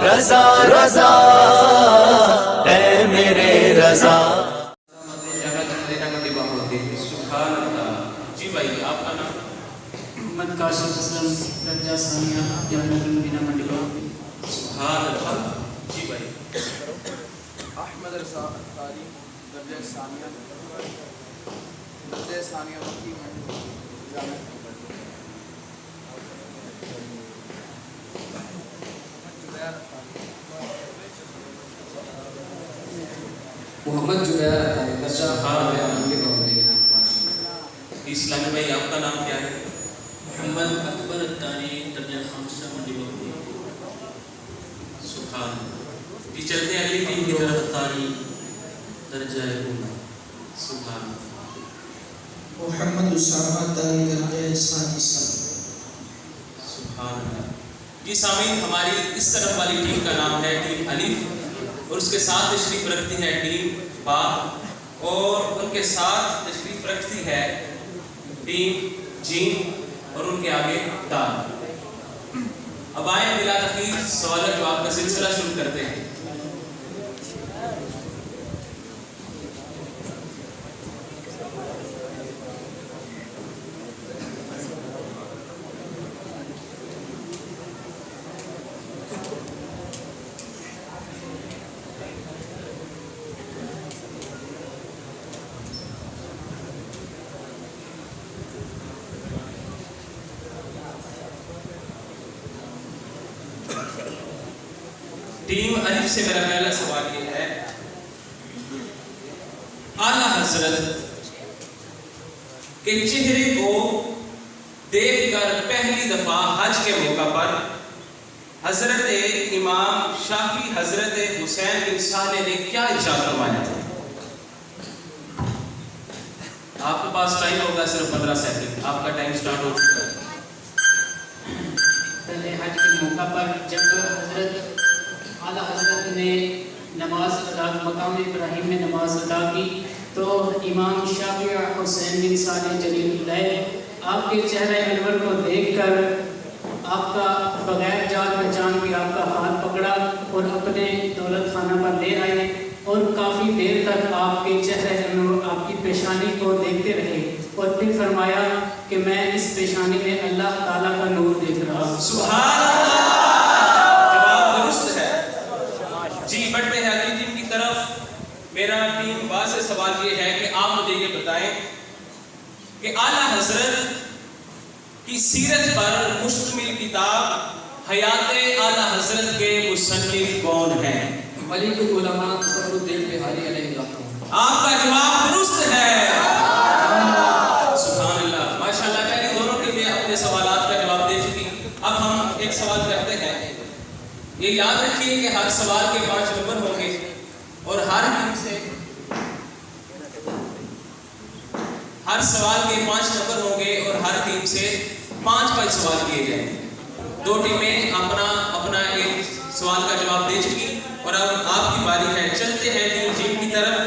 رضا رضا اے میرے رضا. جی بھائی آپ کا نام؟ محمد کاشف اسلم درجہ ثانیہ جامعۃ المدینہ منڈی باغ. سبحان اللہ. جی بھائی. احمد رضا اختاری درجہ ثانیہ مکی منڈی جامعہ. محمد جبیر درجہ منڈی باغ. اسلامی بھائی آپ کا نام کیا ہے؟ محمد اکبر الثانی درجہ خامسہ منڈی باغ. سبحان اللہ. جی چلتے ہیں اگلی ٹیم کی طرف. اختاری درجہ اولی. سبحان اللہ. محمد اسامہ الثانی درجہ سادسہ. سبحان اللہ. جی سامعین ہماری اس طرف والی ٹیم کا نام ہے ٹیم الف اور اس کے ساتھ تشریف رکھتی ہے ٹیم با اور ان کے ساتھ تشریف رکھتی ہے ٹیم جیم اور ان کے آگے دال. اب آئیں بلا تاخیر سوال جواب کا سلسلہ شروع کرتے ہیں. ٹیم الف سے میرا پہلا سوال یہ ہے اعلیٰ حضرت کے چہرے کو دیکھ کر پہلی دفعہ حج کے موقع پر حضرت امام شافعی حضرت حسین بن صالح نے کیا ارشاد فرمایا تھا؟ آپ کے پاس ٹائم ہوگا صرف 15 سیکنڈ. آپ کا ٹائم سٹارٹ ہو چکا ہے. پہلے حج کے موقع پر جب حضرت اعلیٰ حضرت نے نماز ادا مقام ابراہیم میں نماز ادا کی تو امام شافعی حسین بن صالح جلیل اللہ آپ کے چہرہ انور کو دیکھ کر آپ کا بغیر جان پہچان کے آپ کا ہاتھ پکڑا اور اپنے دولت خانہ پر لے آئے اور کافی دیر تک آپ کے چہرہ انور آپ کی پیشانی کو دیکھتے رہے اور پھر فرمایا کہ میں اس پیشانی میں اللہ تعالیٰ کا نور دیکھ رہا ہوں. سبحان اللہ. جواب درست ہے. جی بڑھتے ہیں اگلی ٹیم کی طرف. میرا ٹیم با سے سوال یہ ہے کہ آپ مجھے یہ بتائیں کہ اعلیٰ حضرت کی سیرت پر مشتمل کتاب حیات اعلیٰ حضرت کے مصنف کون ہیں؟ ملک العلماء تصور الدین بہاری علیہ الرحمہ. آپ کا جواب درست ہے. سبحان اللہ. ماشاءاللہ پہلے دونوں کے لیے اپنے سوالات کا جواب دے چکی. اب ہم ایک سوال کرتے ہیں. یہ یاد رکھیے کہ ہر سوال کے 5 نمبر ہوں گے اور ہر سوال کے 5 نمبر ہوں گے اور ہر ٹیم سے 5 سوال کیے جائیں گے. 2 ٹیمیں اپنا ایک سوال کا جواب دے چکی اور اب آپ کی باری ہے. چلتے ہیں ٹیم جیم کی طرف.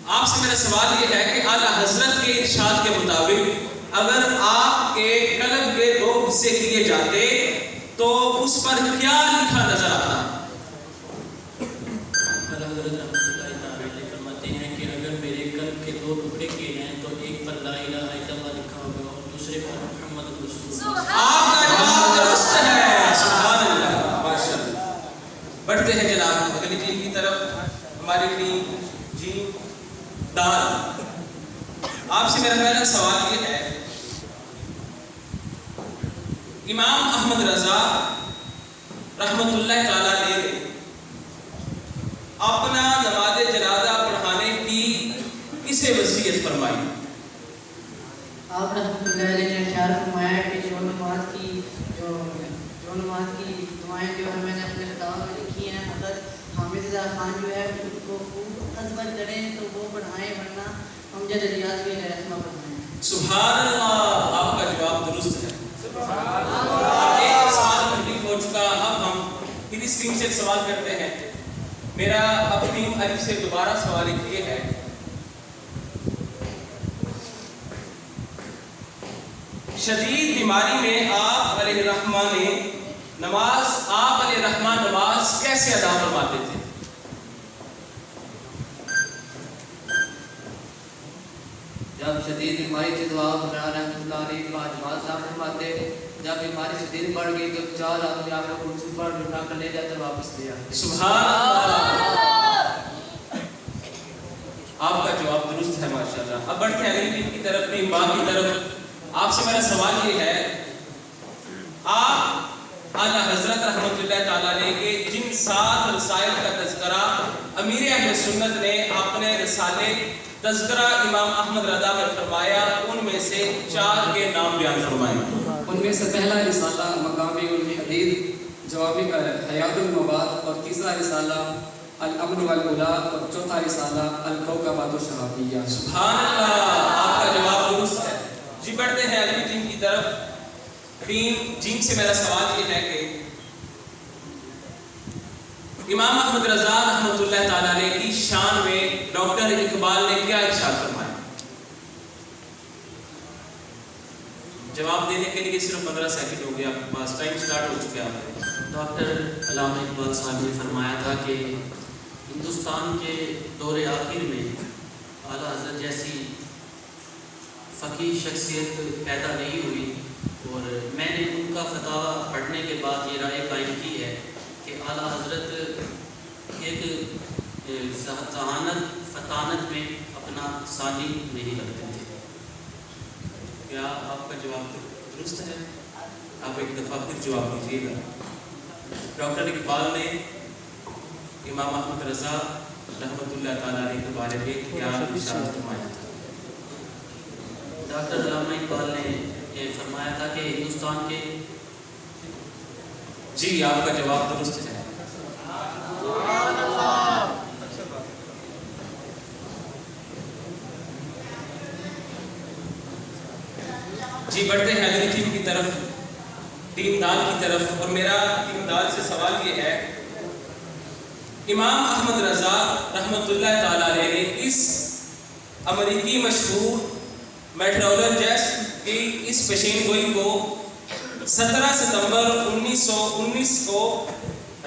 آپ سے میرا سوال یہ ہے کہ اعلیٰ حضرت کے ارشاد کے مطابق اگر آپ کے قلم کے 2 حصے کیے جاتے تو اس پر کیا لکھا نظر آتا؟ اعلیٰ حضرت رحمۃ اللہ تعالی علیہ فرماتے ہیں کہ اگر میرے قلب کے 2 ٹکڑے کیے ہیں تو ایک پر لا الہ الا اللہ لکھا ہوگا اور دوسرے پر محمد رسول اللہ. آپ کا جواب درست ہے. سبحان اللہ. ماشاءاللہ. بڑھتے ہیں جناب اگلی ٹیم کی طرف. ہماری ٹیم جی دال. آپ سے میرا پہلا سوال یہ ہے امام احمد رضا رحمت اللہ تعالیٰ نے اپنا نماز جنازہ پڑھانے کی کسے وصیت فرمائی؟ آپ رحمۃ اللہ علیہ نے اشارہ فرمایا کہ جو نماز کی دعائیں جو ہے میں نے اپنے خطاب میں لکھی ہیں حضرت حامد رضا خان جو ہے ان کو خوب خدمت کریں تو وہ پڑھائیں ورنہ ہم جد ریاض کے رحمہ پڑھائیں. سبحان اللہ. آپ کا جواب درست ہے. سبحان اللہ. ایک سوال کمپلیٹ ہو چکا. اب ہم پھر اس ٹیم سے سوال کرتے ہیں. میرا اب ٹیم الف سے دوبارہ سوال یہ ہے شدید بیماری میں آپ علیہ الرحمٰ نے نماز کیسے ادا فرماتے تھے؟ جب شدید بیماری تھی تو آپ رحمۃ اللہ علیہ بعد نماز ادا فرماتے. جب بیماری شدید بڑھ گئی تو 4 آدمی آپ کو کرسی پر بٹھا کر لے جاتے واپس لے آتے. سبحان اللہ. آپ کا جواب درست ہے ماشاءاللہ. اب بڑھتے ہیں اگلی ٹیم کی طرف، ٹیم با کی طرف. آپ سے میرا سوال یہ ہے، آپ اعلیٰ حضرت رحمۃ اللہ تعالیٰ علیہ کے جن 7 رسائل کا تذکرہ امیر اہل سنت نے اپنے رسالے تذکرہ امام احمد رضا میں فرمایا، ان میں سے 4 کے نام بیان فرمائیں. ان میں سے پہلا رسالہ مقامی الحدید جوابی حیات المواد، اور تیسرا رسالہ الامن والولا، اور چوتھا رسالہ الکوکبات الشہابیہ. سبحان اللہ. آپ کا جواب درست ہے. جی بڑھتے ہیں اگلی ٹیم کی طرف. ٹیم جیم سے میرا سوال یہ ہے کہ امام احمد رضا رحمۃ اللہ تعالیٰ علیہ کی شان میں ڈاکٹر اقبال نے کیا ارشاد فرمایا؟ جواب دینے کے لیے صرف 15 سیکنڈ ہو گیا آپ کے پاس، ٹائم سٹارٹ ہو چکا ہے. ڈاکٹر علامہ اقبال صاحب نے فرمایا تھا کہ ہندوستان کے دور آخر میں اعلیٰ حضرت جیسی فقیہ شخصیت پیدا نہیں ہوئی، اور میں نے ان کا فتاویٰ پڑھنے کے بعد یہ رائے قائم کی ہے کہ اعلیٰ حضرت ایک ذہانت فطانت میں اپنا ثانی نہیں رکھتے تھے. کیا آپ کا جواب درست ہے؟ آپ ایک دفعہ پھر جواب دیجیے گا. ڈاکٹر اقبال نے امام احمد رضا رحمۃ اللہ تعالیٰ علیہ کے بارے میں کیا ارشاد فرمایا تھا؟ ڈاکٹر علامہ اقبال نے یہ فرمایا تھا کہ ہندوستان کے جی آپ کا جواب درست ہے. جی بڑھتے ہیں اگلی ٹیم کی طرف، ٹیم دال کی طرف. اور میرا ٹیم دال سے سوال یہ ہے، امام احمد رضا رحمۃ اللہ تعالیٰ علیہ نے اس امریکی مشہور میٹرولوجسٹ کی اس پیشین گوئی کو 17 ستمبر 1919 کو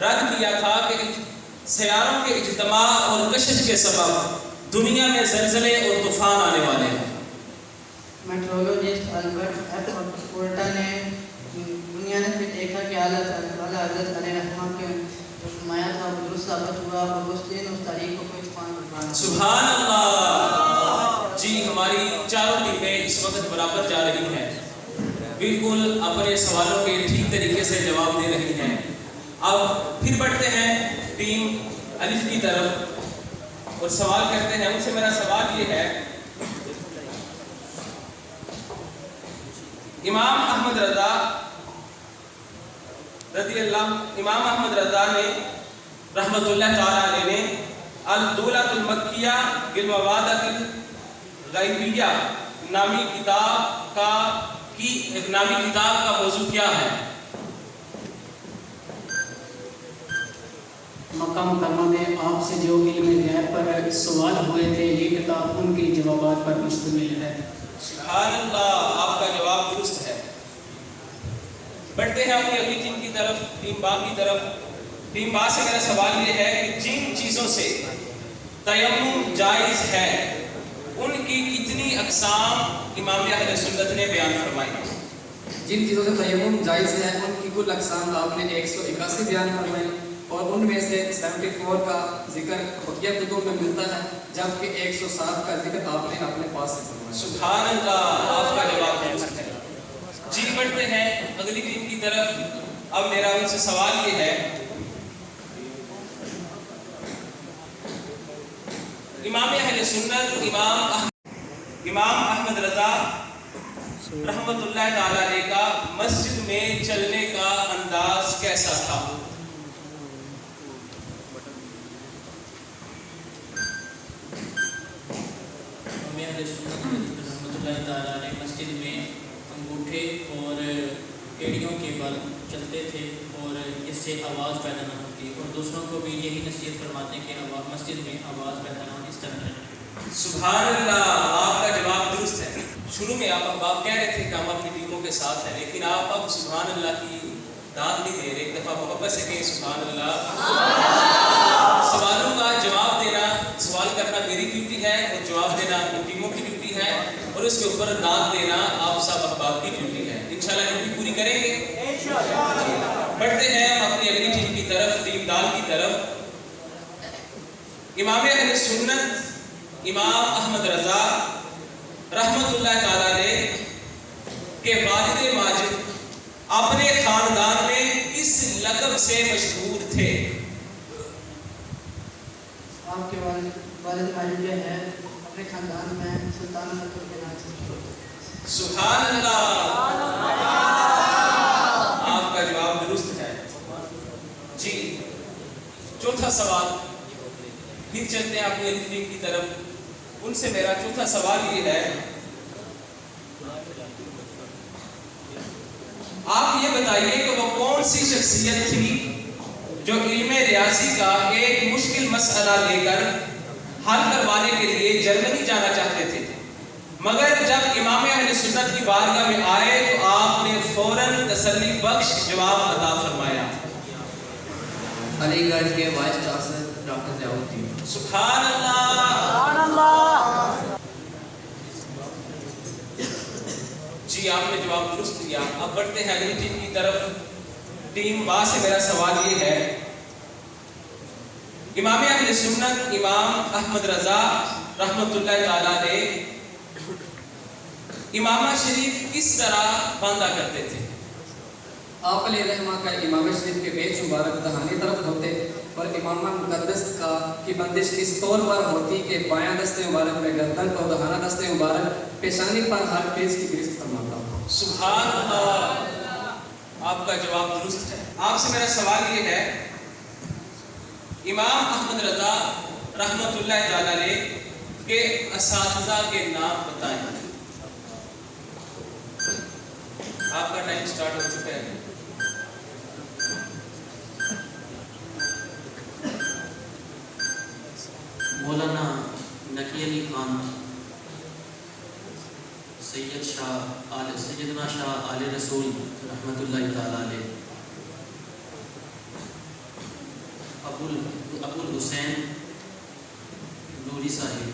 رد کیا تھا کہ سیاروں کے اجتماع اور کشش کے سبب دنیا میں زلزلے اور طوفان آنے والے ہیں. میٹرولوجسٹ البرٹ ایف پورٹا نے دنیا نے پھر دیکھا کہ اعلیٰ حضرت علیہ رحمہ کے جو فرمایا تھا وہ درست ثابت ہوا، اور اس دن اس تاریخ کو کوئی طوفان برپا. سبحان اللہ. جی ہماری چاروں ٹیمیں اس وقت برابر جا رہی ہیں، بالکل اپنے سوالوں کے ٹھیک طریقے سے جواب دے رہی ہیں. اب پھر بڑھتے ہیں ٹیم الف کی طرف اور سوال کرتے ہیں. ان سے میرا سوال یہ ہے، امام احمد رضا نے رحمۃ اللہ تعالیٰ علیہ نے الدولۃ المکیہ بالمواد الغیبیہ نامی کتاب کا موضوع کیا ہے؟ مکہ مکرمہ میں آپ سے جو علم غیب پر سوال ہوئے تھے، یہ کتاب ان کے جوابات پر مشتمل ہے. سبحان اللہ. آپ کا جواب درست ہے. بڑھتے ہیں اپنی اگلی ٹیم کی طرف، ٹیم با کی طرف. ٹیم با سے میرا سوال یہ ہے کہ جن چیزوں سے تیمم جائز ہے ان کی کتنی اقسام امام اہل سنت نے بیان فرمائی؟ جن چیزوں سے تیمم جائز ہے ان کی کل اقسام آپ نے 181 بیان فرمائی، اور ان میں سے 74 کا ذکر بقیہ کتب میں ملتا ہے، جبکہ 107 کا ذکر آپ نے اپنے پاس سے فرمایا. سبحان اللہ. آپ کا جواب درست ہے. جی بڑھتے ہیں اگلی ٹیم کی طرف. اب میرا ان سے سوال یہ ہے، امام اہل سنت امام احمد رضا رحمۃ اللہ تعالیٰ علیہ کا مسجد میں چلنے کا انداز کیسا تھا؟ رحمۃ اللہ تعالیٰ علیہ مسجد میں انگوٹھے اور ایڑیوں کے بل چلتے تھے، اور اس سے آواز پیدا نہ ہوتی، اور دوسروں کو بھی یہی نصیحت فرماتے ہیں کہ مسجد میں آواز پیدا نہ ہو، اس طرح ہے. سبحان اللہ. آپ کا جواب درست ہے. شروع میں آپ کہہ رہے تھے کہ ہم اپنی ٹیموں کے کے ساتھ ہے، لیکن آپ اب سبحان اللہ کی داد نہیں دے رہے. ایک دفعہ محبت سے کہیں سبحان اللہ. سوالوں کا جواب دینا، سوال کرنا میری ڈیوٹی ہے اور جواب دینا اپنی ٹیموں کی ڈیوٹی ہے، اور اس کے اوپر داد دینا آپ سب احباب کی ڈیوٹی ہے. انشاءاللہ ڈیوٹی پوری کریں گے. بڑھتے ہیں ہم اپنی اگلی ٹیم کی طرف، ٹیم دال کی طرف. امام اہل سنت امام احمد رضا رحمت اللہ تعالیٰ علیہ کے والد ماجد اپنے خاندان میں کس لقب سے مشہور تھے؟ آپ کے والد ماجد جو ہے اپنے خاندان میں سلطان ملک کے نام سے. سبحان اللہ. آپ کا جواب درست ہے. جی چوتھا سوال، پھر چلتے ہیں اپنی الف ٹیم کی طرف. ان سے میرا چوتھا سوال یہ ہے، آپ یہ بتائیے کہ وہ کون سی شخصیت تھی جو علم ریاضی کا ایک مشکل مسئلہ لے کر حل کروانے کے لیے جرمنی جانا چاہتے تھے، مگر جب امام اہل سنت کی بارگاہ میں آئے تو آپ نے فوراً تسلی بخش جواب عطا فرمایا؟ علی گڑھ کے وائس چانسلر ڈاکٹر ضیاء الدین. سبحان اللہ. جی آپ نے جواب درست دیا. اب بڑھتے ہیں اگلی ٹیم کی طرف. ٹیم با سے میرا سوال یہ ہے، امام اہل سنت امام احمد رضا رحمت اللہ تعالیٰ علیہ امامہ شریف کس طرح باندھا کرتے تھے؟ آپ علیہ رحمہ کا امام شریف کے بیچ مبارک دہانی طرف ہوتے اور امامہ مقدس کی بندش اس طور پر ہوتی کہ بایاں دست مبارک میں گردن اور دہانہ دست مبارک پیشانی پر ہر پیز کی گرفت فرماتا ہوں. سبحان اللہ. آپ کا جواب درست ہے. آپ سے میرا سوال یہ ہے، امام احمد رضا رحمت اللہ تعالیٰ علیہ کے اساتذہ کے نام بتائیں. آپ کا ٹائم سٹارٹ ہو چکا ہے. مولانا نقی علی خان، سیدنا شاہ آل رسول رحمت اللہ تعالیٰ علیہ، ابو الحسین نوری صاحب،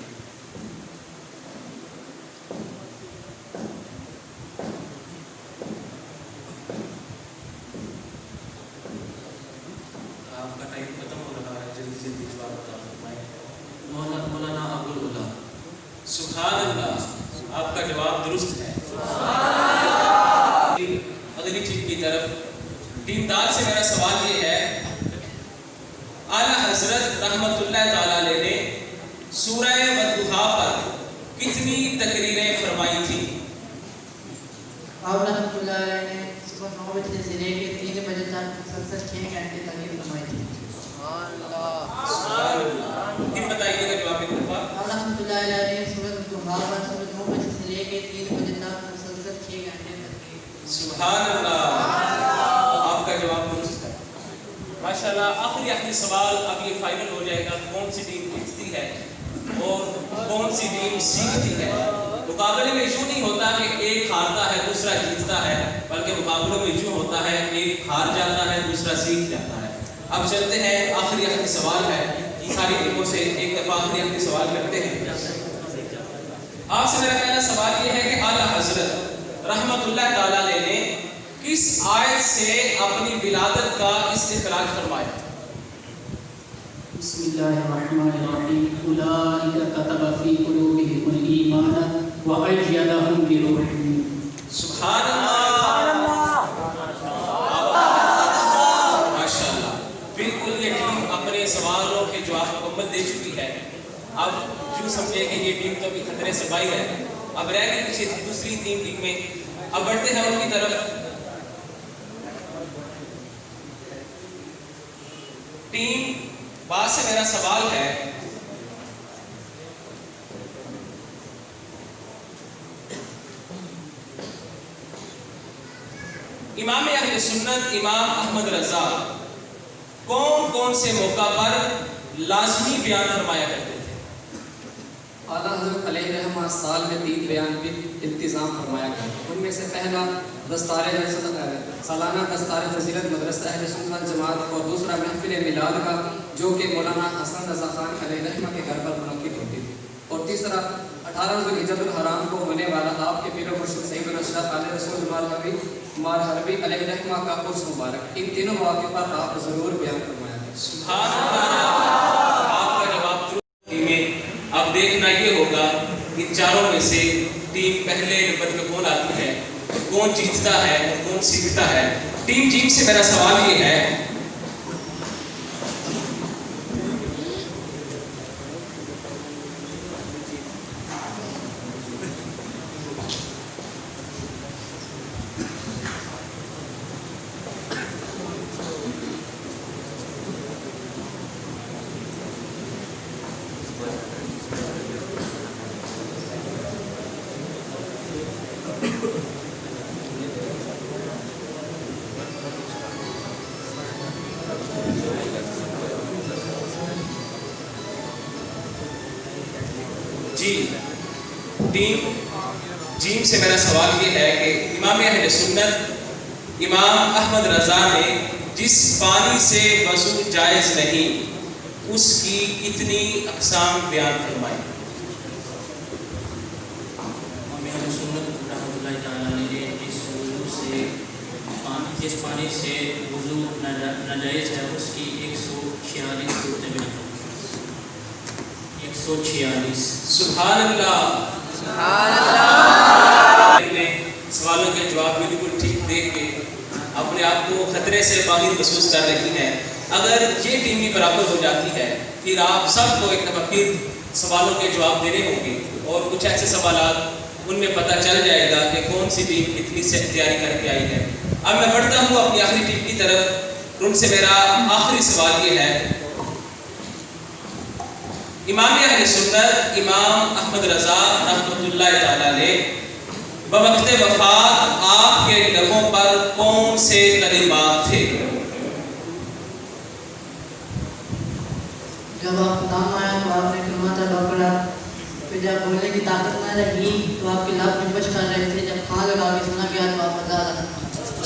آپ کا ٹائم ختم ہو رہا ہے، جلدی جلدی جواب بتا فرمائیں. مولانا ابو العلا. سبحان اللہ. آپ کا جواب درست ہے. اگلی ٹیم کی طرف. ٹیم دال سے میرا سوال یہ ہے، اعلیٰ حضرت رحمت اللہ تعالیٰ علیہ نے سورہ والضحیٰ پر کتنی تقریریں فرمائی تھیں؟ آپ رحمۃ اللہ علیہ نے صبح 9 بجے سے لے کے 3 بجے تک مسلسل 6 گھنٹے تقریر فرمائی تھی. سبحان اللہ. پھر بتائیے گا جواب ایک دفعہ. آپ رحمۃ اللہ علیہ نے سورۃ الضحیٰ پر صبح 9 بجے سے لے کے 3 بجے تک مسلسل 6 گھنٹے تقریر. سبحان اللہ. آپ کا جواب درست ہے. ماشاءاللہ. آخری سوال، اب یہ فائنل ہو جائے گا کون سی ٹیم جیتتی ہے اور کون سی ٹیم سیکھتی ہے. مقابلے میں یوں نہیں ہوتا کہ ایک ہارتا ہے دوسرا جیتتا ہے، بلکہ مقابلوں میں یوں ہوتا ہے ایک ہار جاتا ہے دوسرا سیکھ جاتا ہے. اب چلتے ہیں، آخری سوال ہے. ساری ٹیموں سے ایک دفعہ آخری سوال کرتے ہیں. آپ سے میرا پہلا سوال یہ ہے کہ اعلیٰ حضرت رحمت اللہ تعالیٰ علیہ نے کس آیت سے اپنی ولادت کا استخراج فرمایا؟ بسم اللہ الرحمن الرحیم. اولئک کتب فی قلوبہم الایمان وأیدہم بروح منہ. سبحان اللہ. ماشاءاللہ. بالکل یہ ٹیم اپنے سوالوں کے جواب مکمل دے چکی ہے. اب جو سمجھے کہ یہ ٹیم تو بھی خطرے سے باہر ہے. اب رہ گئی پیچھے دوسری ٹیم میں. اب بڑھتے ہیں ان کی طرف. ٹیم با سے میرا سوال ہے، امام اہل سنت امام احمد رضا کون کون سے موقع پر لازمی بیان فرمایا کرتے تھے؟ اعلیٰ حضرت علیہ رحمہ سال میں 3 بیان بھی التزام فرمایا گیا. ان میں سے پہلا سالانہ دستار فضیلت مدرسہ اہل سنت جماعت اور دوسرا محفل میلاد کا جو کہ مولانا حسن رضا خان علیہ رحمہ کے گھر پر منعقد ہوتی تھی. اور تیسرا 18 ذوالحجۃ الحرام کو ہونے والا آپ کے پیر و مرشد سید الاشراف علیہ رسول مارحربی علیہ رحمہ کا عرس مبارک. ان تینوں مواقع پر آپ ضرور بیان فرمایا گیا. سبحان اللہ. آپ کا جواب اب دیکھنا یہ ہوگا ان چاروں میں سے ٹیم پہلے نمبر پہ کون آتی ہے, کون جیتتا ہے اور کون سیکھتا ہے. ٹیم جیم سے میرا سوال یہ ہے ٹیم جیم سے میرا سوال یہ ہے کہ امام اہل سنت امام احمد رضا نے جس پانی سے وضو جائز نہیں اس کی کتنی اقسام بیان فرمائی؟ امام اہل سنت رحمۃ اللہ تعالیٰ نے جس پانی سے وضو ناجائز ہے اس کی 146 صورتیں بیان. 146. سبحان اللہ. سوالوں کے جواب بالکل ٹھیک دیکھ کے اپنے آپ کو خطرے سے باہر محسوس کر رہی ہیں. اگر یہ ٹیم بھی برابر ہو جاتی ہے پھر آپ سب کو ایک دفعہ پھر سوالوں کے جواب دینے ہوں گے اور کچھ ایسے سوالات ان میں پتہ چل جائے گا کہ کون سی ٹیم کتنی سے تیاری کر کے آئی ہے. اب میں بڑھتا ہوں اپنی آخری ٹیم کی طرف. ان سے میرا آخری سوال یہ ہے امام اہل سنت امام احمد رضا رحمۃ اللہ تعالیٰ نے بوقت وفات آپ کے لبوں پر کون سے کلمات تھے؟ جب آپ نام آیا تو آپ نے کلمات ادا پڑھا, پھر جب بولنے کی طاقت نہ رہی تو آپ کے لب میں بچ کر رہے تھے, جب کھانا لگا کے سنا گیا تو آپ بتا رہا.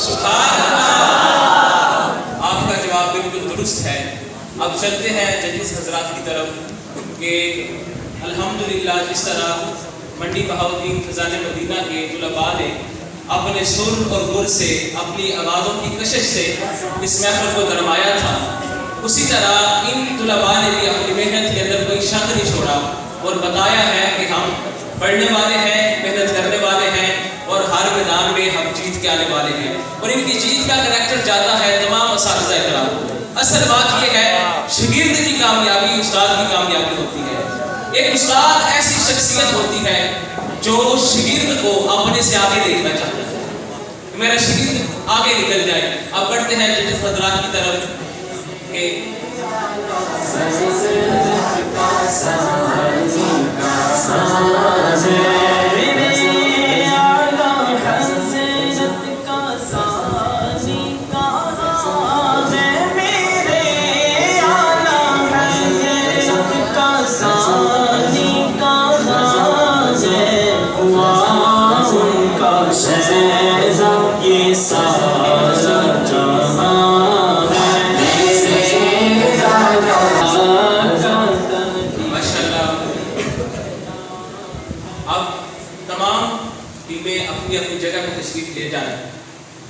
سبحان اللہ. آپ کا جواب بالکل درست ہے. اب چلتے ہیں ججز حضرات کی طرف کہ الحمدللہ جس طرح منڈی بہاؤدین فضان مدینہ کے طلباء نے اپنے سر اور گر سے اپنی آوازوں کی کشش سے اس محفل کو گرمایا تھا, اسی طرح ان طلباء نے بھی اپنی محنت کے اندر کوئی شک نہیں چھوڑا اور بتایا ہے کہ ہم پڑھنے والے ہیں, محنت کرنے والے ہیں اور ہر میدان میں ہم جیت کے آنے والے ہیں. اور ان کی جیت کا کریکٹر جاتا ہے تمام اساتذہ کرام. اصل بات یہ ہے شاگرد کی کامیابی استاد کی کامیابی ہوتی ہے. ایک استاد ایسی شخصیت ہوتی ہے جو شاگرد کو اپنے سے آگے دیکھنا چاہتا ہے, میرا شاگرد آگے نکل جائے. اب بڑھتے ہیں ججز حضرات کی طرف کہ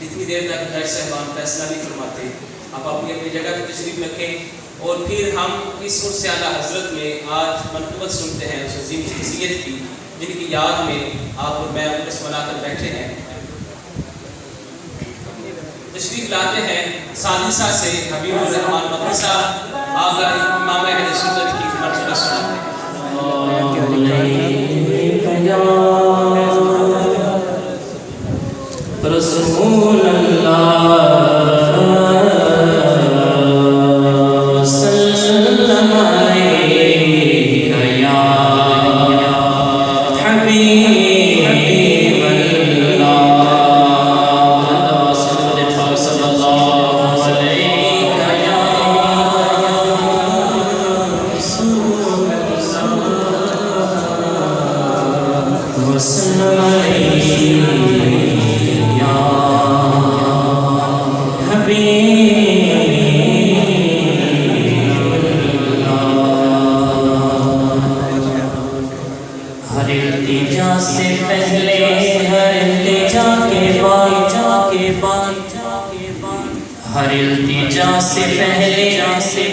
جتنی دیر تک جج صاحبان فیصلہ نہیں فرماتے آپ اپنی اپنی جگہ پہ تشریف رکھیں اور پھر ہم اس عرس اعلیٰ حضرت میں آج منقبت سنتے ہیں اس عظیم شخصیت کی جن کی یاد میں آپ اور میں عرس منا کر بیٹھے ہیں. تشریف لاتے ہیں سادسہ سے حبیب الرحمان مکی صاحب, آپ امام اہل سنت کی مرتبہ سناتے ہیں. رسول اللہ سلم علیک یا حبیب اللہ صلی اللہ علیہ یا رسول اللہ. ہر التجا سے پہلے ہر التجا کے بعد ہر التجا سے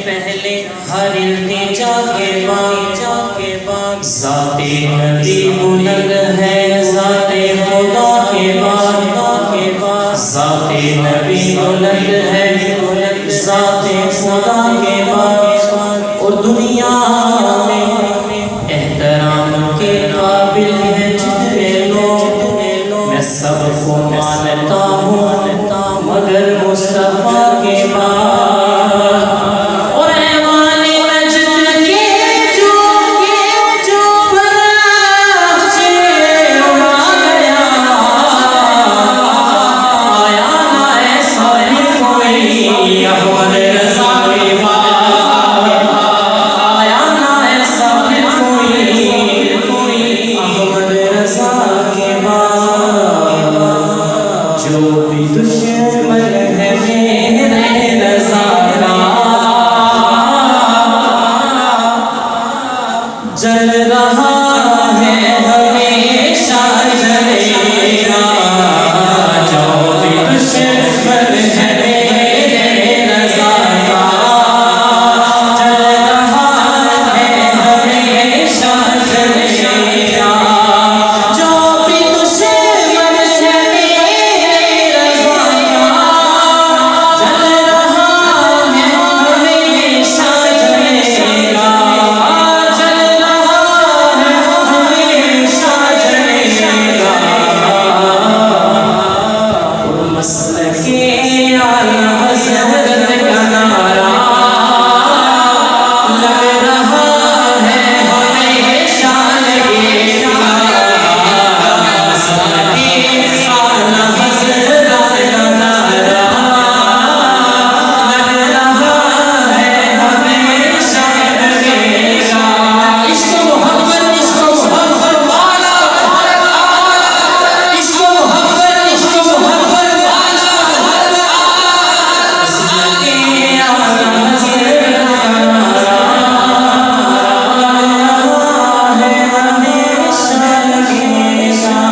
پہلے ہر التجا کے بعد ذات نبی بلند ہے ذات خدا کے بعد ذات نبی بلند ہے ذات خدا کے بعد اور دنیا میں احترام کے قابل ہے جتنے لوگ میں سب کو مانتا ہوں مگر مصطفیٰ کے بعد اور ایوان نجد کے جو پرچے اڑا گیا آیا نہ ایسا کوئی احمد رضا کے بعد آیا نہ ایسا کوئی احمد رضا کے بعد جو بھی دشمن ہے میرے رضا کا جل رہا ہے ہمیشہ جلے گا جو بھی دشمن ہے میرے رضا کا جل رہا ہے ہمیشہ جلے گا جو بھی دشمن ہے میرے رضا کا جل رہا ہے ہمیشہ جلے گا جل رہا ہے ہمیشہ جلے گا اور مسلک اعلیٰ حضرت کا نعرہ لگ رہا ہے ہمیشہ لگے گا مسلک اعلیٰ حضرت کا نعرہ لگ رہا ہے ہمیشہ لگے گا عشق و محبت والا عشق و محبت والا مسلک اعلیٰ حضرت کا نعرہ ہے ہمیشہ لگے گا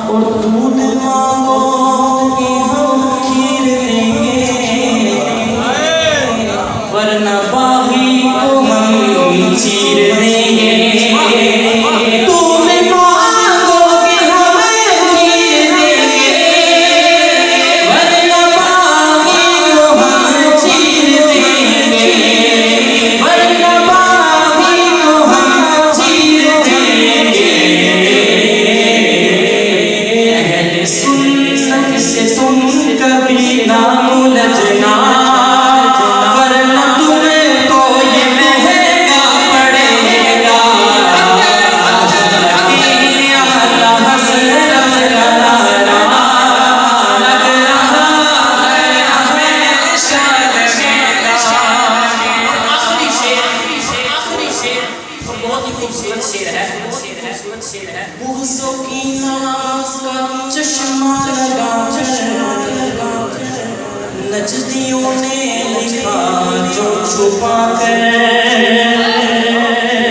اور دودھ مانگو کہ ہم کھیر دیں گے ورنہ باغی کو ہم چیر دیں گے دودھ مانگو کہ ہم کھیر دیں گے ورنہ باغی کو ہم چیر دیں گے ورنہ باغی کو ہم چیر دیں گے اہل سنت سے تم کبھی نہ الجھنا ورنہ تمہیں تو یہ مہنگا پڑے گا اعلیٰ حضرت کا نعرہ لگ رہا ہے ہمیشہ لگے گا آخری شعر بہت ہی خوبصورت شعر ہے بغض و کینہ کا چشمہ لگا نجدیوں نے لکھا جو چھپا کر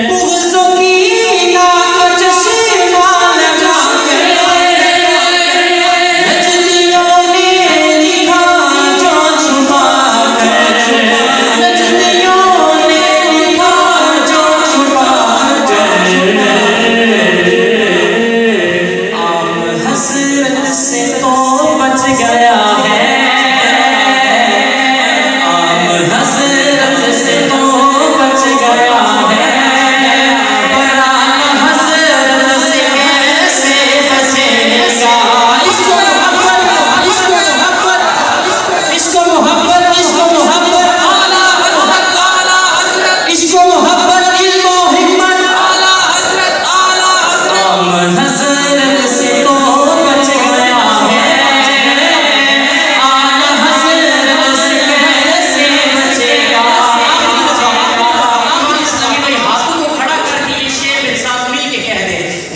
بغض و کینہ کا چشمہ لگا کر نجدیوں نے لکھا جو چھپا کر نجدیوں نے لکھا جو چھپا کر عام حضرت سے تو بچ گیا ہے عام حضرت سے تو بچ گیا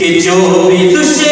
کہ جو بھی تجھے